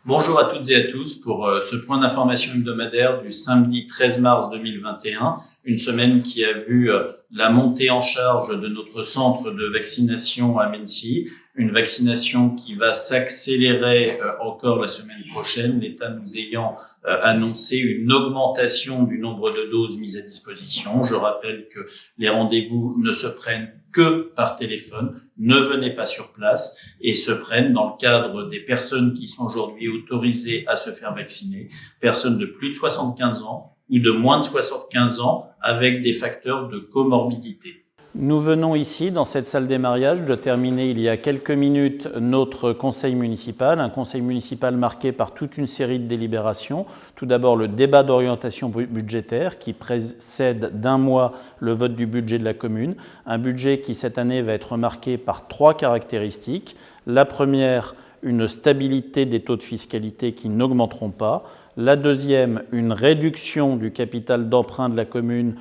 Bonjour à toutes et à tous pour ce point d'information hebdomadaire du samedi 13 mars 2021, une semaine qui a vu la montée en charge de notre centre de vaccination à Mennecy, une vaccination qui va s'accélérer encore la semaine prochaine, l'État nous ayant annoncé une augmentation du nombre de doses mises à disposition. Je rappelle que les rendez-vous ne se prennent que par téléphone, ne venez pas sur place et se prennent dans le cadre des personnes qui sont aujourd'hui autorisées à se faire vacciner, personnes de plus de 75 ans ou de moins de 75 ans avec des facteurs de comorbidité. Nous venons ici, dans cette salle des mariages, de terminer il y a quelques minutes notre conseil municipal, un conseil municipal marqué par toute une série de délibérations. Tout d'abord, le débat d'orientation budgétaire qui précède d'un mois le vote du budget de la commune. Un budget qui, cette année, va être marqué par 3 caractéristiques. La première, une stabilité des taux de fiscalité qui n'augmenteront pas. La deuxième, une réduction du capital d'emprunt de la commune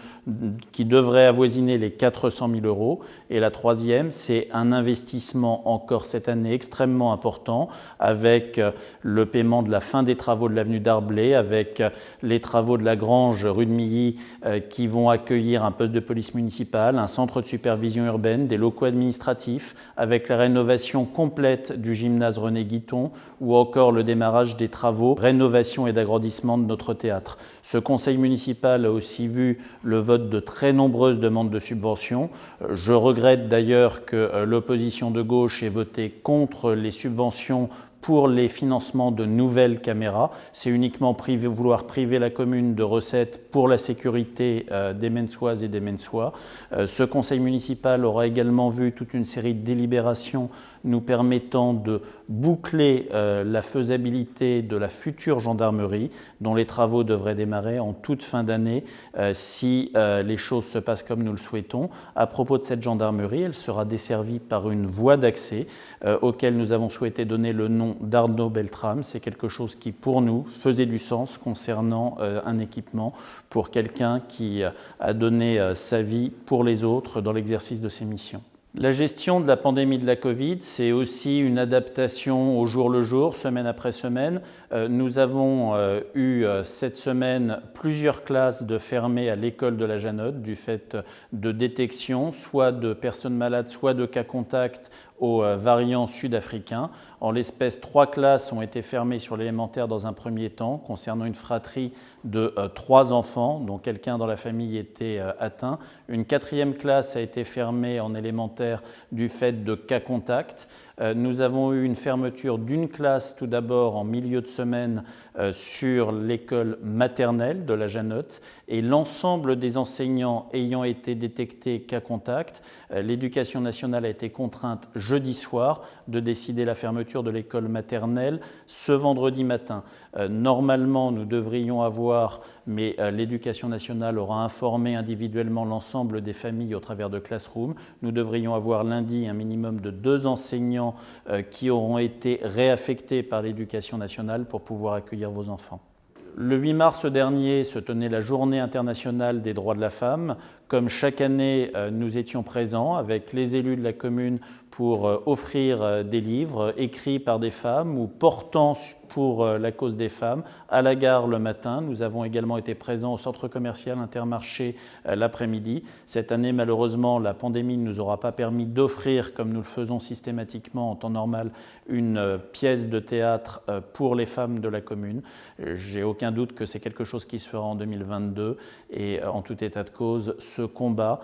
qui devrait avoisiner les 400 000 €. Et la troisième, c'est un investissement encore cette année extrêmement important avec le paiement de la fin des travaux de l'avenue d'Arblay, avec les travaux de la Grange rue de Milly qui vont accueillir un poste de police municipale, un centre de supervision urbaine, des locaux administratifs, avec la rénovation complète du gymnase René Guiton ou encore le démarrage des travaux, rénovation et d'agrandissement de notre théâtre. Ce conseil municipal a aussi vu le vote de très nombreuses demandes de subventions. Je regrette d'ailleurs que l'opposition de gauche ait voté contre les subventions pour les financements de nouvelles caméras. C'est uniquement vouloir priver la commune de recettes pour la sécurité des Menneçoises et des Menneçois. Ce conseil municipal aura également vu toute une série de délibérations nous permettant de boucler la faisabilité de la future gendarmerie, dont les travaux devraient démarrer en toute fin d'année si les choses se passent comme nous le souhaitons. À propos de cette gendarmerie, elle sera desservie par une voie d'accès auquel nous avons souhaité donner le nom d'Arnaud Beltrame. C'est quelque chose qui, pour nous, faisait du sens concernant un équipement pour quelqu'un qui a donné sa vie pour les autres dans l'exercice de ses missions. La gestion de la pandémie de la Covid, c'est aussi une adaptation au jour le jour, semaine après semaine. Nous avons eu cette semaine plusieurs classes de fermées à l'école de la Janotte du fait de détection, soit de personnes malades, soit de cas contacts aux variants sud-africains. En l'espèce, 3 classes ont été fermées sur l'élémentaire dans un premier temps, concernant une fratrie de 3 enfants, dont quelqu'un dans la famille était atteint. Une 4e classe a été fermée en élémentaire du fait de cas contacts. Nous avons eu une fermeture d'une classe tout d'abord en milieu de semaine sur l'école maternelle de la Janotte et l'ensemble des enseignants ayant été détectés cas contact, l'éducation nationale a été contrainte jeudi soir de décider la fermeture de l'école maternelle ce vendredi matin. Normalement, nous devrions avoir, mais l'éducation nationale aura informé individuellement l'ensemble des familles au travers de Classroom, nous devrions avoir lundi un minimum de 2 enseignants qui auront été réaffectés par l'éducation nationale pour pouvoir accueillir vos enfants. Le 8 mars dernier se tenait la Journée internationale des droits de la femme. Comme chaque année, nous étions présents avec les élus de la commune pour offrir des livres écrits par des femmes ou portant pour la cause des femmes à la gare le matin. Nous avons également été présents au centre commercial Intermarché l'après-midi. Cette année, malheureusement, la pandémie ne nous aura pas permis d'offrir, comme nous le faisons systématiquement en temps normal, une pièce de théâtre pour les femmes de la commune. J'ai aucun doute que c'est quelque chose qui se fera en 2022 et en tout état de cause, ce combat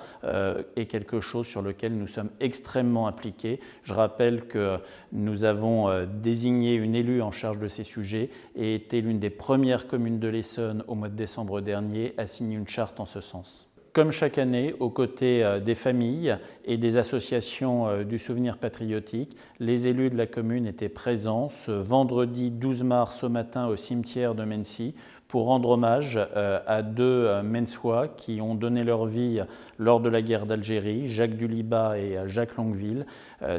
est quelque chose sur lequel nous sommes extrêmement impliqués. Je rappelle que nous avons désigné une élue en charge de ces sujets et été l'une des premières communes de l'Essonne au mois de décembre dernier à signer une charte en ce sens. Comme chaque année, aux côtés des familles et des associations du souvenir patriotique, les élus de la commune étaient présents ce vendredi 12 mars au matin au cimetière de Mennecy pour rendre hommage à 2 Menneçois qui ont donné leur vie lors de la guerre d'Algérie, Jacques Duliba et Jacques Longueville.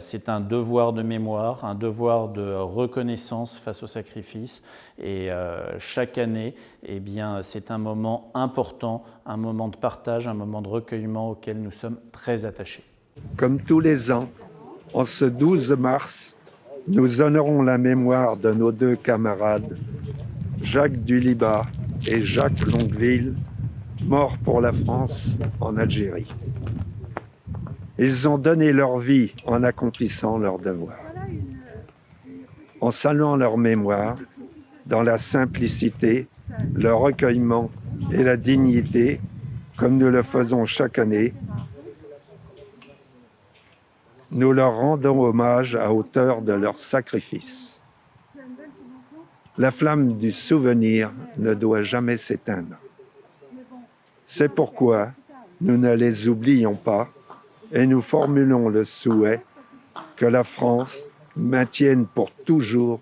C'est un devoir de mémoire, un devoir de reconnaissance face au sacrifice. Et chaque année, eh bien, c'est un moment important, un moment de partage, un moment de recueillement auquel nous sommes très attachés. Comme tous les ans, en ce 12 mars, Nous honorons la mémoire de nos deux camarades, Jacques Dulibat et Jacques Longueville, morts pour la France en Algérie. Ils ont donné leur vie en accomplissant leur devoir. En saluant leur mémoire, dans la simplicité, le recueillement et la dignité, comme nous le faisons chaque année, nous leur rendons hommage à hauteur de leur sacrifice. La flamme du souvenir ne doit jamais s'éteindre. C'est pourquoi nous ne les oublions pas et nous formulons le souhait que la France maintienne pour toujours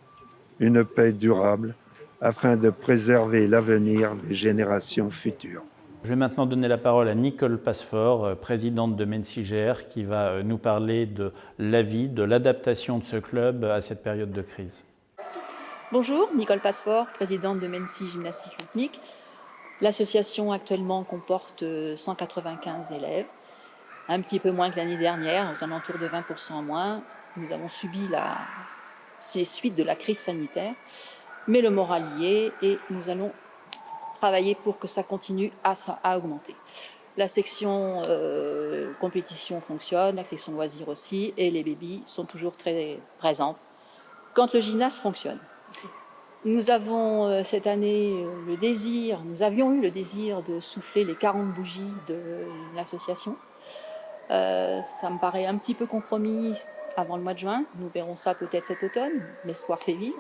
une paix durable afin de préserver l'avenir des générations futures. Je vais maintenant donner la parole à Nicole Passefort, présidente de Mency-GR, qui va nous parler de la vie, de l'adaptation de ce club à cette période de crise. Bonjour, Nicole Passefort, présidente de Mency Gymnastique Rythmique. L'association actuellement comporte 195 élèves, un petit peu moins que l'année dernière, aux alentours de 20% en moins. Nous avons subi les suites de la crise sanitaire, mais le moral y est et nous allons travailler pour que ça continue à augmenter. La section compétition fonctionne, la section loisirs aussi, et les bébés sont toujours très présentes quand le gymnase fonctionne. Nous avons cette année nous avions eu le désir de souffler les 40 bougies de l'association. Ça me paraît un petit peu compromis avant le mois de juin. Nous verrons ça peut-être cet automne, l'espoir fait vivre.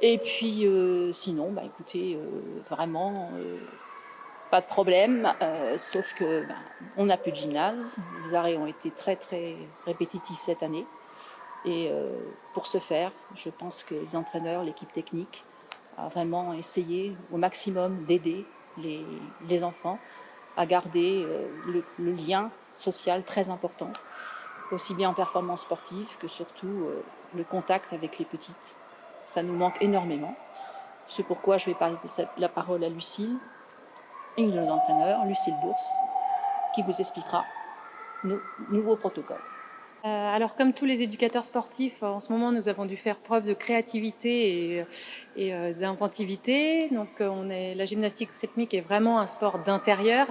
Et puis sinon, écoutez, vraiment pas de problème, sauf que on n'a plus de gymnase. Les arrêts ont été très très répétitifs cette année. Et pour ce faire, je pense que les entraîneurs, l'équipe technique, a vraiment essayé au maximum d'aider les enfants à garder le lien social très important, aussi bien en performance sportive que surtout le contact avec les petites. Ça nous manque énormément. C'est pourquoi je vais passer la parole à Lucille, une de nos entraîneurs, Lucille Bourse, qui vous expliquera nos nouveaux protocoles. Alors comme tous les éducateurs sportifs, en ce moment nous avons dû faire preuve de créativité et d'inventivité. Donc la gymnastique rythmique est vraiment un sport d'intérieur.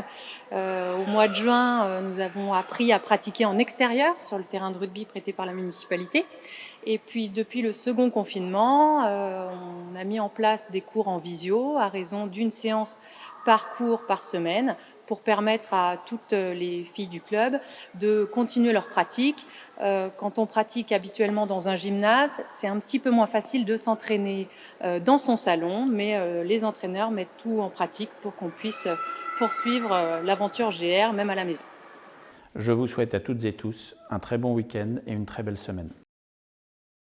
Au mois de juin, nous avons appris à pratiquer en extérieur sur le terrain de rugby prêté par la municipalité. Et puis depuis le second confinement, on a mis en place des cours en visio à raison d'une séance par cours par semaine, pour permettre à toutes les filles du club de continuer leur pratique. Quand on pratique habituellement dans un gymnase, c'est un petit peu moins facile de s'entraîner dans son salon, mais les entraîneurs mettent tout en pratique pour qu'on puisse poursuivre l'aventure GR, même à la maison. Je vous souhaite à toutes et tous un très bon week-end et une très belle semaine.